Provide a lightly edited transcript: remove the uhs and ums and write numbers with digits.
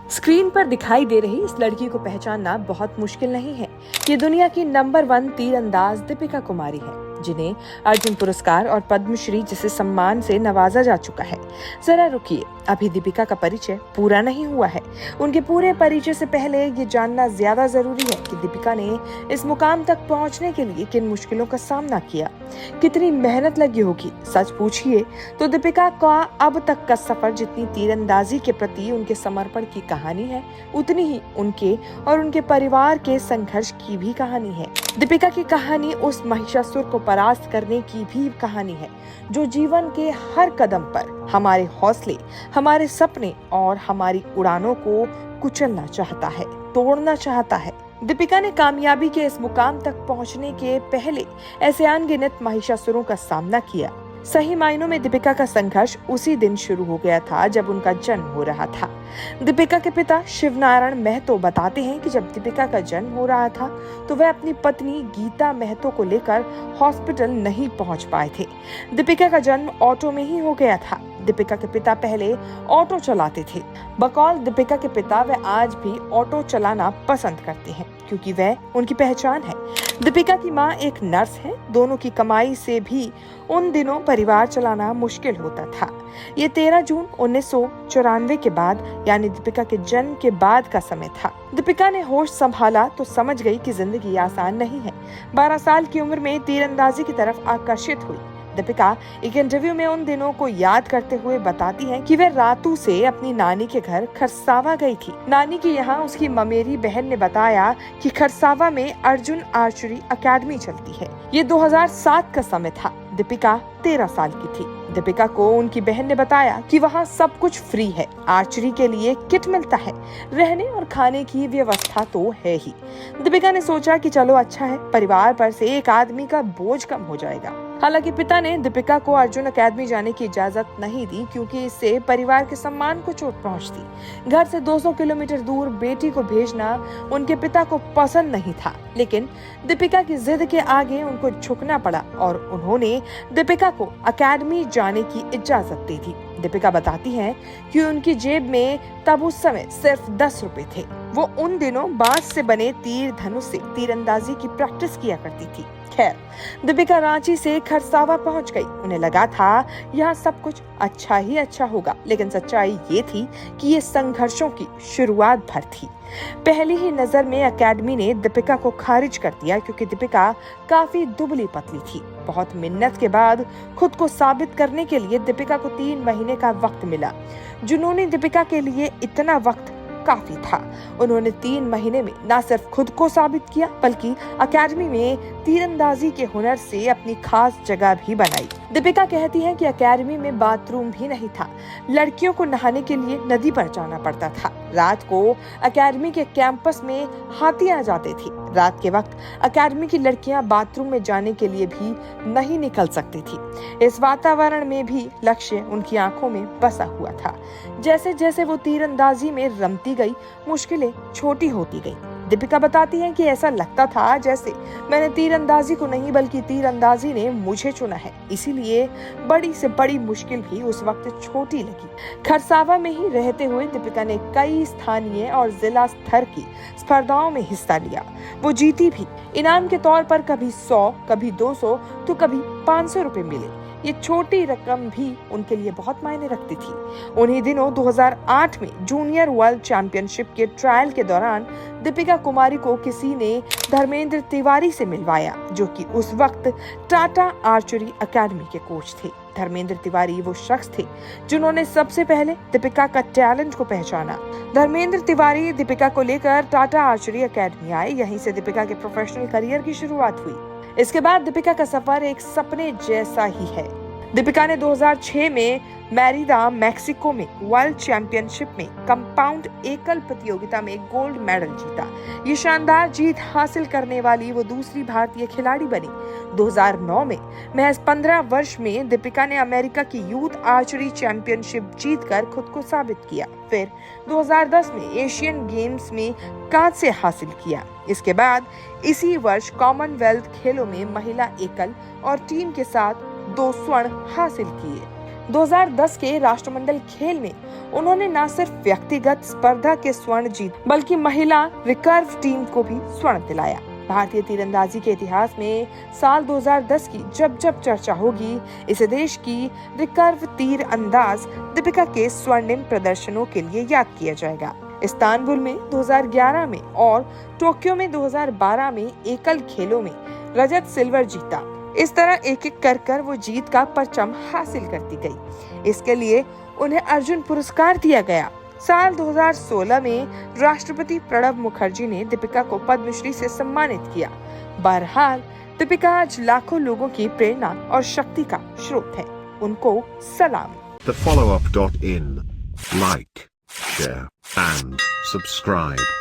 Screen पर दिखाई दे रही इस लड़की को पहचानना बहुत मुश्किल नहीं है। ये दुनिया की नंबर 1 तीरंदाज दीपिका कुमारी है, जिन्हें अर्जुन पुरस्कार और पद्मश्री जैसे सम्मान से नवाजा जा चुका है। जरा रुकिए, अभी दीपिका का परिचय पूरा नहीं हुआ है। उनके पूरे परिचय से पहले ये जानना ज्यादा जरूरी है कि दीपिका ने इस मुकाम तक पहुंचने के लिए किन मुश्किलों का सामना किया, कितनी मेहनत लगी होगी। सच पूछिए तो दीपिका का अब तक का सफर जितनी तीरंदाजी के प्रति उनके समर्पण की कहानी है, उतनी ही उनके और उनके परिवार के संघर्ष की भी कहानी है। दीपिका की कहानी उस महिषासुर को परास्त करने की भी कहानी है, जो जीवन के हर कदम पर हमारे हौसले, हमारे सपने और हमारी उड़ानों को कुचलना चाहता है, तोड़ना चाहता है। दीपिका ने कामयाबी के इस मुकाम तक पहुंचने के पहले ऐसे अनगिनत महिषासुरों का सामना किया। सही मायनों में दीपिका का संघर्ष उसी दिन शुरू हो गया था जब उनका जन्म हो रहा था। दीपिका के पिता शिवनारायण महतो बताते हैं कि जब दीपिका का जन्म हो रहा था तो वह अपनी पत्नी गीता महतो को लेकर हॉस्पिटल नहीं पहुंच पाए थे। दीपिका का जन्म ऑटो में ही हो गया था। दीपिका के पिता पहले ऑटो चलाते थे। बकौल दीपिका के पिता वह आज भी ऑटो चलाना पसंद करते हैं, क्योंकि वह उनकी पहचान है। दीपिका की मां एक नर्स है। दोनों की कमाई से भी उन दिनों परिवार चलाना मुश्किल होता था। ये 13 जून 1994 के बाद, यानी दीपिका के जन्म के बाद का समय था। दीपिका ने होश संभाला तो समझ गई कि जिंदगी आसान नहीं है। 12 साल की उम्र में तीरंदाजी की तरफ आकर्षित हुई। दीपिका एक इंटरव्यू में उन दिनों को याद करते हुए बताती हैं कि वह रातू से अपनी नानी के घर खरसावा गई थी। नानी के यहाँ उसकी ममेरी बहन ने बताया कि खरसावा में अर्जुन आर्चरी अकेडमी चलती है। ये 2007 का समय था। दीपिका 13 साल की थी। दीपिका को उनकी बहन ने बताया कि वहाँ सब कुछ फ्री है, आर्चरी के लिए किट मिलता है, रहने और खाने की व्यवस्था तो है ही। दीपिका ने सोचा कि चलो अच्छा है, परिवार पर से एक आदमी का बोझ कम हो जाएगा। हालांकि पिता ने दीपिका को अर्जुन अकेडमी जाने की इजाजत नहीं दी, क्योंकि इससे परिवार के सम्मान को चोट पहुंचती। घर से 200 किलोमीटर दूर बेटी को भेजना उनके पिता को पसंद नहीं था, लेकिन दीपिका की जिद के आगे उनको झुकना पड़ा और उन्होंने दीपिका को अकेडमी जाने की इजाजत दे दी। दीपिका बताती हैं कि उनकी जेब में तब उस समय सिर्फ 10 रुपए थे। वो उन दिनों बांस से बने तीर धनुष से तीरंदाजी की प्रैक्टिस किया करती थी। खैर, दीपिका रांची से खरसावा पहुंच गई। उन्हें लगा था यहाँ सब कुछ अच्छा ही अच्छा होगा, लेकिन सच्चाई ये थी कि ये संघर्षों की शुरुआत भर थी। पहली ही नजर में एकेडमी ने दीपिका को खारिज कर दिया, क्योंकि दीपिका काफी दुबली पतली थी। बहुत मिन्नत के बाद खुद को साबित करने के लिए दीपिका को 3 महीने का वक्त मिला। जुनूनी दीपिका के लिए इतना वक्त काफी था। उन्होंने 3 महीने में न सिर्फ खुद को साबित किया, बल्कि अकेडमी में तीरंदाजी के हुनर से अपनी खास जगह भी बनाई। दीपिका कहती है कि अकेडमी में बाथरूम भी नहीं था। लड़कियों को नहाने के लिए नदी पर जाना पड़ता था। रात को अकेडमी के कैंपस में हाथी आ जाते थे। रात के वक्त अकेडमी की लड़कियां बाथरूम में जाने के लिए भी नहीं निकल सकती थी। इस वातावरण में भी लक्ष्य उनकी आंखों में बसा हुआ था। जैसे जैसे वो तीरंदाजी में रमती गई, मुश्किलें छोटी होती गई। दीपिका बताती हैं कि ऐसा लगता था जैसे मैंने तीरंदाजी को नहीं, बल्कि तीरंदाजी ने मुझे चुना है। इसीलिए बड़ी से बड़ी मुश्किल भी उस वक्त छोटी लगी। खरसावा में ही रहते हुए दीपिका ने कई स्थानीय और जिला स्तर की स्पर्धाओं में हिस्सा लिया। वो जीती भी। इनाम के तौर पर कभी 100, कभी 200 तो कभी 500 रुपए मिले। ये छोटी रकम भी उनके लिए बहुत मायने रखती थी। उन्हीं दिनों 2008 में जूनियर वर्ल्ड चैंपियनशिप के ट्रायल के दौरान दीपिका कुमारी को किसी ने धर्मेंद्र तिवारी से मिलवाया, जो कि उस वक्त टाटा आर्चरी अकेडमी के कोच थे। धर्मेंद्र तिवारी वो शख्स थे जिन्होंने सबसे पहले दीपिका का टैलेंट को पहचाना। धर्मेंद्र तिवारी दीपिका को लेकर टाटा आर्चरी अकेडमी आए। यहीं से दीपिका के प्रोफेशनल करियर की शुरुआत हुई। इसके बाद दीपिका का सफर एक सपने जैसा ही है। दीपिका ने 2006 में मैरिदा, मैक्सिको में वर्ल्ड चैंपियनशिप में कंपाउंड एकल प्रतियोगिता में गोल्ड मेडल जीता। ये शानदार जीत हासिल करने वाली वो दूसरी भारतीय खिलाड़ी बनी। 2009 में महज 15 वर्ष में दीपिका ने अमेरिका की यूथ आर्चरी चैंपियनशिप जीतकर खुद को साबित किया। फिर 2010 में एशियन गेम्स में कांस्य हासिल किया। इसके बाद इसी वर्ष कॉमनवेल्थ खेलों में महिला एकल और टीम के साथ 2 स्वर्ण हासिल किए। 2010 के राष्ट्रमंडल खेल में उन्होंने न सिर्फ व्यक्तिगत स्पर्धा के स्वर्ण जीत बल्कि महिला रिकर्व टीम को भी स्वर्ण दिलाया। भारतीय तीरंदाजी के इतिहास में साल 2010 की जब जब चर्चा होगी, इसे देश की रिकर्व तीर अंदाज दीपिका के स्वर्णिम प्रदर्शनों के लिए याद किया जाएगा। इस्तांबुल में 2011 में और टोक्यो में 2012 में एकल खेलों में रजत सिल्वर जीता। इस तरह एक एक कर वो जीत का परचम हासिल करती गई। इसके लिए उन्हें अर्जुन पुरस्कार दिया गया। साल 2016 में राष्ट्रपति प्रणब मुखर्जी ने दीपिका को पद्मश्री से सम्मानित किया। बहरहाल दीपिका आज लाखों लोगों की प्रेरणा और शक्ति का स्रोत है। उनको सलाम। The follow-up.in. Like, share, and subscribe.